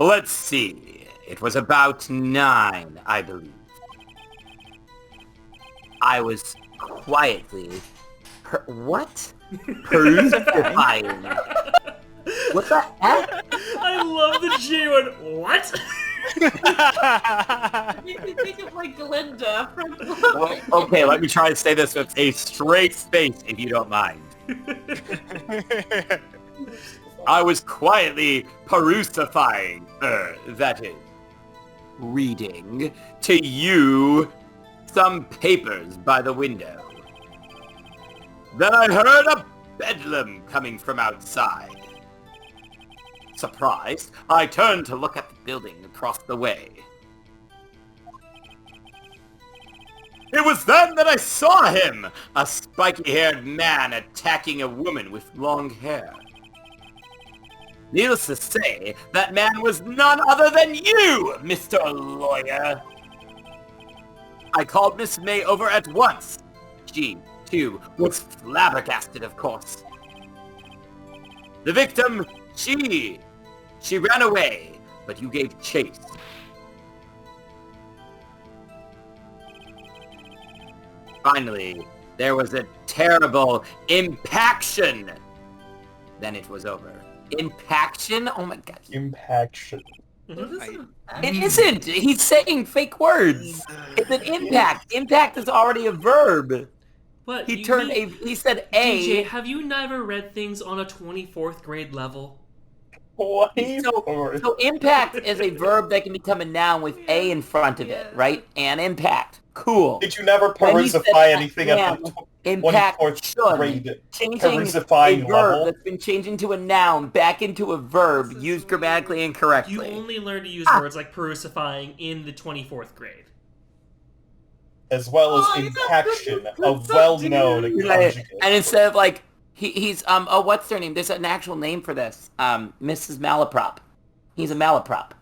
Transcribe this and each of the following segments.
Let's see. It was about 9, I believe. I was quietly... what? Perusifying. What the heck? I love the genuine what? Make me think of like Glinda from. Well, okay, let me try to say this with a straight face, if you don't mind. I was quietly perusifying, that is, reading to you some papers by the window. Then I heard a bedlam coming from outside. Surprised, I turned to look at the building across the way. It was then that I saw him, a spiky-haired man attacking a woman with long hair. Needless to say, that man was none other than you, Mr. Lawyer. I called Miss May over at once. She, too, was flabbergasted, of course. The victim, she ran away, but you gave chase. Finally, there was a terrible impaction. Then it was over. Impaction? Oh my god. Impaction. It isn't! He's saying fake words! It's an impact! Impact is already a verb! What? He turned he said a... DJ, have you never read things on a 24th grade level? So impact is a verb that can become a noun with a in front of it, right? An impact. Cool. Did you never perusify anything at the 24th grade changing perusifying a verb level? that's been changed into a noun back into a verb used grammatically incorrectly. You only learn to use words like perusifying in the 24th grade. As well as impaction, a well-known conjugate. And instead of like, he's, what's their name? There's an actual name for this. Mrs. Malaprop. He's a malaprop.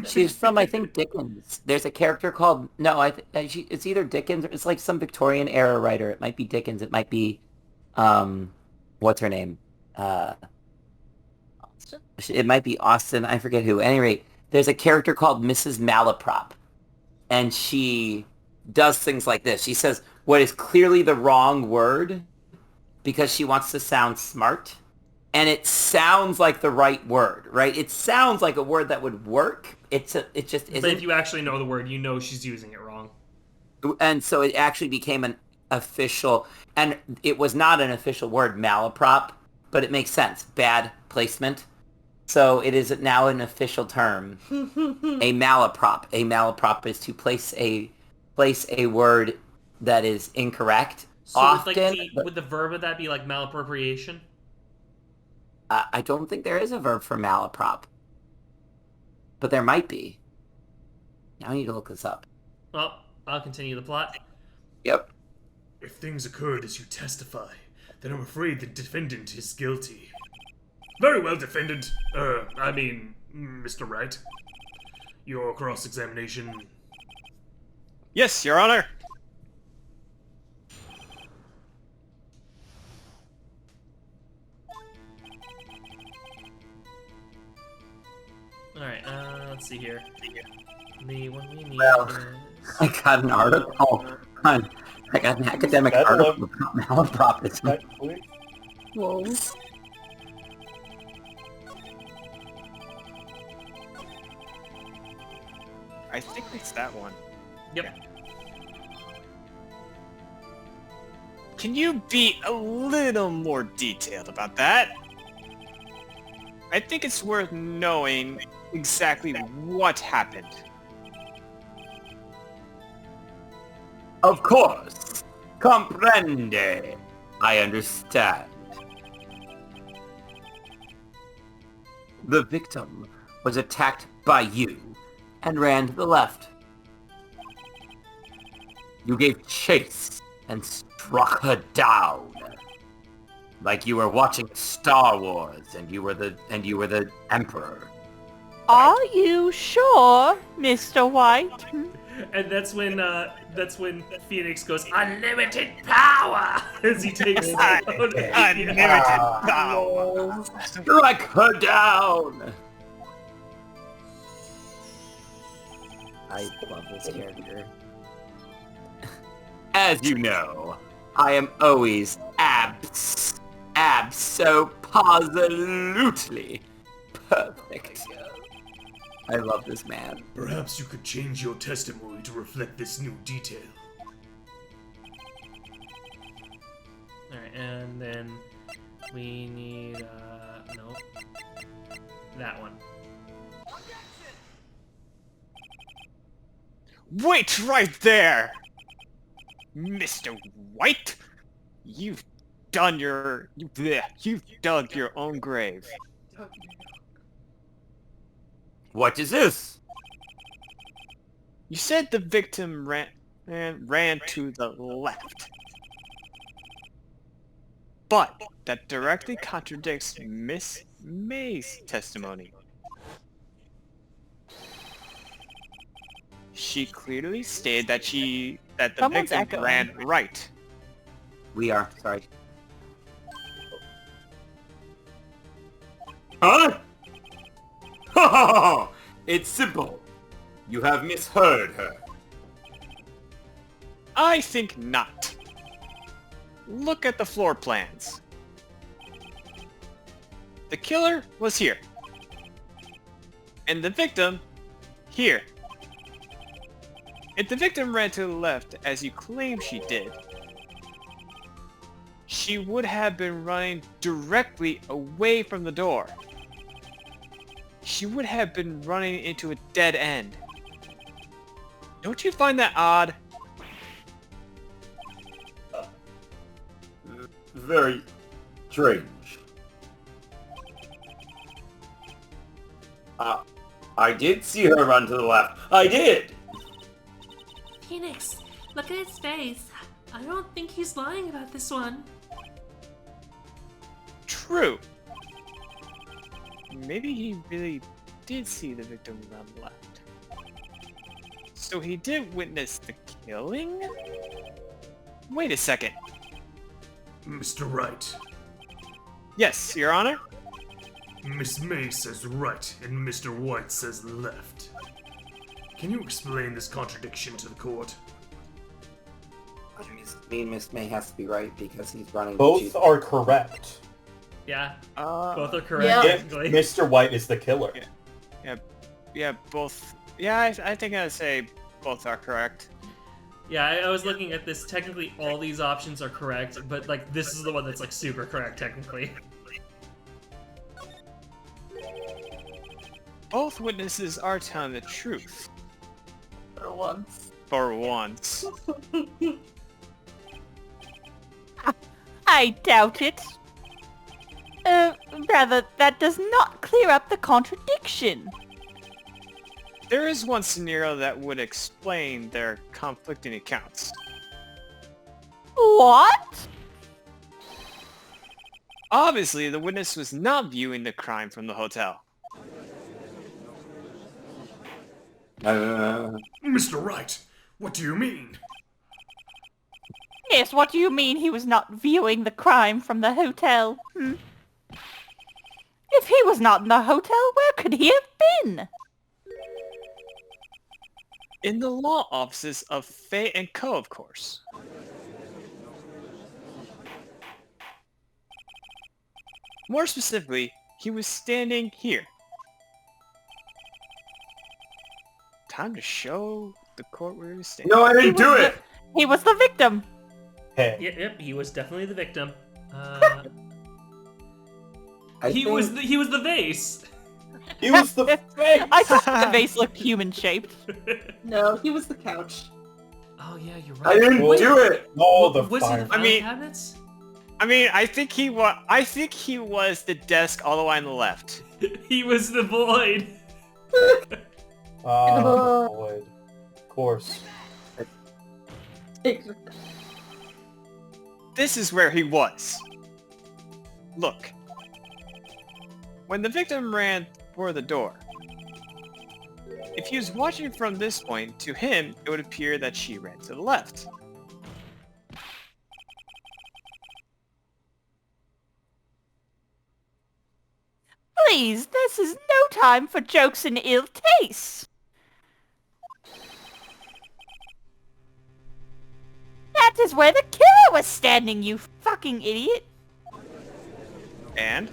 She's from, I think, Dickens. There's a character called, it's either Dickens or it's like some Victorian era writer. It might be Dickens. It might be, what's her name? It might be Austen. I forget who. At any rate, there's a character called Mrs. Malaprop. And she does things like this. She says what is clearly the wrong word because she wants to sound smart. And it sounds like the right word, right? It sounds like a word that would work. It just isn't. But if you actually know the word, you know she's using it wrong. And so it actually became an official, and it was not an official word, malaprop, but it makes sense. Bad placement. So it is now an official term. A malaprop. A malaprop is to place a word that is incorrect. So Often, would the verb of that be like malappropriation? I don't think there is a verb for malaprop. But there might be. Now I need to look this up. Well, I'll continue the plot. Yep. If things occurred as you testify, then I'm afraid the defendant is guilty. Very well, defendant. Mr. Wright. Your cross-examination. Yes, Your Honor. Alright, let's see here. The one we need Well, is... I got an article. I got an academic article about malapropism. Whoa. I think it's that one. Yep. Can you be a little more detailed about that? I think it's worth knowing exactly what happened. Of course. Comprende. I understand. The victim was attacked by you and ran to the left. You gave chase and struck her down. Like you were watching Star Wars and you were the Emperor. Are you sure, Mr. White? And that's when Phoenix goes, unlimited power! As he takes down Unlimited power. Strike her down! I love this character. As you know, I am always abso-positively perfect. I love this man. Perhaps you could change your testimony to reflect this new detail. Alright, and then we need, nope. That one. Wait right there! Mr. White! You've done you've dug your own grave. What is this? You said the victim ran to the left. But that directly contradicts Miss May's testimony. She clearly stated that the Someone's victim echoing. ran right. We are, sorry. Huh? Ha ha ha! It's simple. You have misheard her. I think not. Look at the floor plans. The killer was here. And the victim, here. If the victim ran to the left, as you claim she did, she would have been running directly away from the door. She would have been running into a dead end. Don't you find that odd? Very strange. I did see her run to the left. I did! Phoenix, look at his face. I don't think he's lying about this one. True. Maybe he really did see the victim run left. So he did witness the killing? Wait a second. Mr. Wright, Yes, Your Honor? Miss May says right and Mr. White says left. Can you explain this contradiction to the court? Miss May has to be right because he's running. Both are correct. Yeah, Uh, both are correct, Yeah. technically. Mr. White is the killer. yeah, both. Yeah, I think I'd say both are correct. Yeah, I was looking at this. Technically, all these options are correct, but, like, this is the one that's, like, super correct, technically. Both witnesses are telling the truth. For once. For once. I doubt it. Rather, that does not clear up the contradiction. There is one scenario that would explain their conflicting accounts. What? Obviously, the witness was not viewing the crime from the hotel. Mr. Wright, what do you mean? Yes, what do you mean he was not viewing the crime from the hotel? If he was not in the hotel, where could he have been? In the law offices of Fay & Co., of course. More specifically, he was standing here. Time to show the court where he was standing. No, I didn't do it! He was the victim. Hey, Yep, he was definitely the victim. I He think- was the vase. he was the face! I thought the vase looked human-shaped. No, he was the couch. Oh yeah, you're I right. didn't do it! Oh, the Was he fire. the filing mean- cabinets? I mean, I think he was the desk all the way on the left. He was the void. Oh, boy. Of course. This is where he was. Look. When the victim ran for the door, if he was watching from this point, to him, it would appear that she ran to the left. Please, this is no time for jokes and ill taste. That is where the killer was standing, you fucking idiot. And?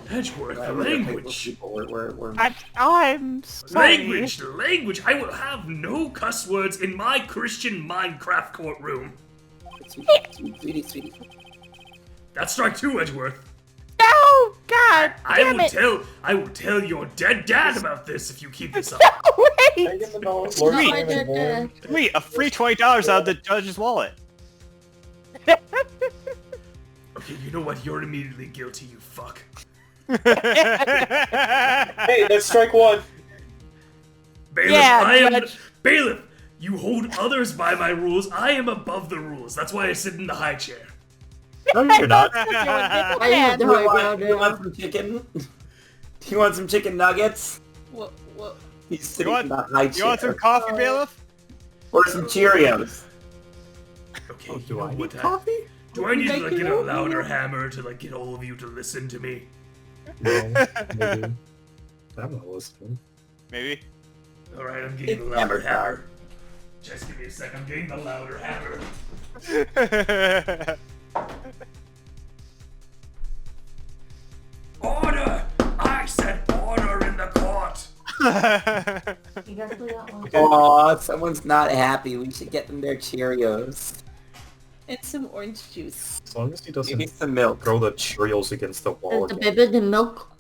Edgeworth, the We're gonna take those language. people. We're I'm sorry. Language! I will have no cuss words in my Christian Minecraft courtroom. Sweetie. That's strike 2, Edgeworth. No, God damn it. I will tell your dead dad about this if you keep this up. Wait. Lord Not my Raymond, dead man. dad. Wait, a free $20 out of the judge's wallet. Okay, you know what? You're immediately guilty, you fuck. Hey, that's strike 1. Bailiff, Yeah, Judge. Bailiff, you hold others by my rules. I am above the rules. That's why I sit in the high chair. No, you're not. I have the You high want, ground you want now. some chicken? Do you want some chicken nuggets? What? He's sitting You in the high chair. You want some coffee, Bailiff? Or some Cheerios? Okay, Oh, you do know I what need coffee? Do I need to like Make get it a up, louder yeah. hammer to like get all of you to listen to me? No, maybe. I'm not listening. Maybe. All right, I'm getting the It's louder hammer hammer. Just give me a sec. I'm getting the louder hammer. Order! I said order in the court. You guys play that one. Aw, someone's not happy. We should get them their Cheerios. And some orange juice. As long as he Maybe doesn't some milk. throw the Cheerios against the wall And the again. baby, the milk.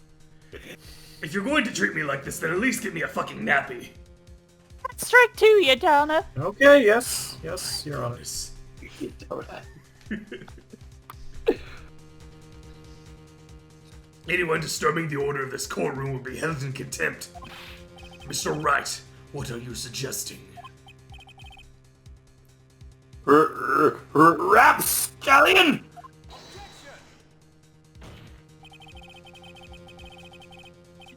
If you're going to treat me like this, then at least get me a fucking nappy. Strike 2, you downer. Okay, yes, Your Honor. Honest. You donut. Anyone disturbing the order of this courtroom will be held in contempt. Mr. Wright, what are you suggesting? Rapscallion!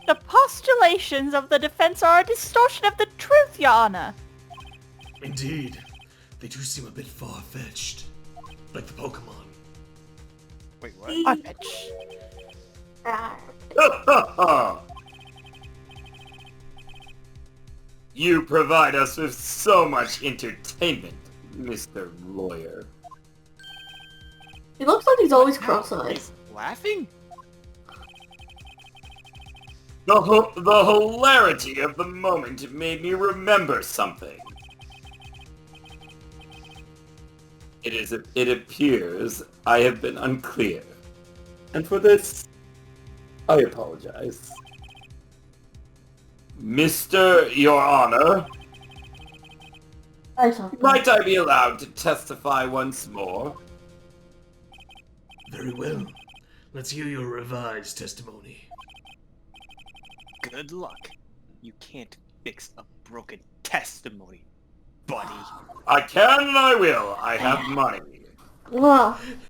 The postulations of the defense are a distortion of the truth, Your Honor. Indeed, they do seem a bit far-fetched. Like the Pokemon. Wait, what? I bitch. You provide us with so much entertainment, Mr. Lawyer. He looks like he's always cross-eyed. Laughing? The hilarity of the moment made me remember something. It appears I have been unclear. And for this, I apologize. Mr. Your Honor, might I be allowed to testify once more? Very well. Let's hear your revised testimony. Good luck. You can't fix a broken testimony, buddy. I can and I will. I have money. Wow.